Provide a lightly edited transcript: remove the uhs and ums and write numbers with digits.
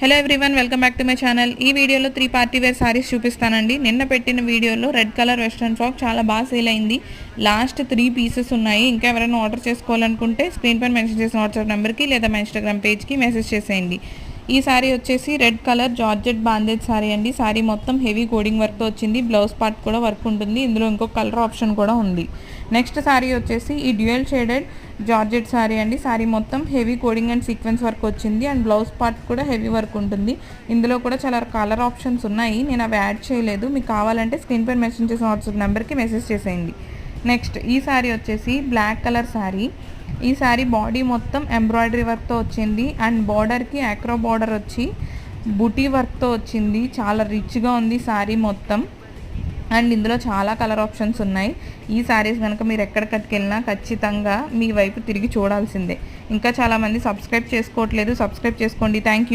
Hello everyone, welcome back to my channel. ఈ వీడియోలో 3 party wear saris చూపిస్తానండి. నిన్న పెట్టిన వీడియోలో రెడ్ కలర్ వెస్ట్రన్ ఫ్రాక్ చాలా బాగా సేల్ అయింది. లాస్ట్ 3 పీసెస్ ఉన్నాయి. ఇంకా ఎవరైనా ఆర్డర్ చేసుకోవాలనుకుంటే స్క్రీన్ పైన మెన్షన్ చేసిన వాట్సాప్ నెంబర్కి లేదా మా ఇన్స్టాగ్రామ్ పేజ్కి మెసేజ్ చేసేయండి. ఈ సారీ వచ్చేసి red colour georgette bandhej sorry అండి. సారీ మొత్తం హెవీ కోడింగ్ వర్క్తో వచ్చింది. బ్లౌజ్ పార్ట్ కూడా వర్క్ ఉంటుంది. ఇందులో ఇంకో కలర్ ఆప్షన్ కూడా ఉంది. నెక్స్ట్ సారీ వచ్చేసి ఈ డ్యూయల్ షేడెడ్ జార్జెట్ సారీ అండి. సారీ మొత్తం heavy coding and sequence work వచ్చింది అండ్ బ్లౌజ్ పార్ట్ కూడా హెవీ వర్క్ ఉంటుంది. ఇందులో కూడా చాలా కలర్ ఆప్షన్స్ ఉన్నాయి. నేను అవి యాడ్ చేయలేదు. మీకు కావాలంటే స్క్రీన్ పైన మెన్షన్ చేసిన వాట్సాప్ నెంబర్కి మెసేజ్ చేసేయండి. నెక్స్ట్ ఈ సారీ వచ్చేసి బ్లాక్ కలర్ సారీ. ఈ సారీ బాడీ మొత్తం ఎంబ్రాయిడరీ వర్క్తో వచ్చింది అండ్ బార్డర్కి ఆక్రో బార్డర్ వచ్చి బుటీ వర్క్తో వచ్చింది. చాలా రిచ్గా ఉంది సారీ మొత్తం అండ్ ఇందులో చాలా కలర్ ఆప్షన్స్ ఉన్నాయి. ఈ సారీస్ కనుక మీరు ఎక్కడ కట్టుకెళ్ళినా ఖచ్చితంగా మీ వైపు తిరిగి చూడాల్సిందే. ఇంకా చాలామంది సబ్స్క్రైబ్ చేసుకోవట్లేదు, సబ్స్క్రైబ్ చేసుకోండి. Thank you.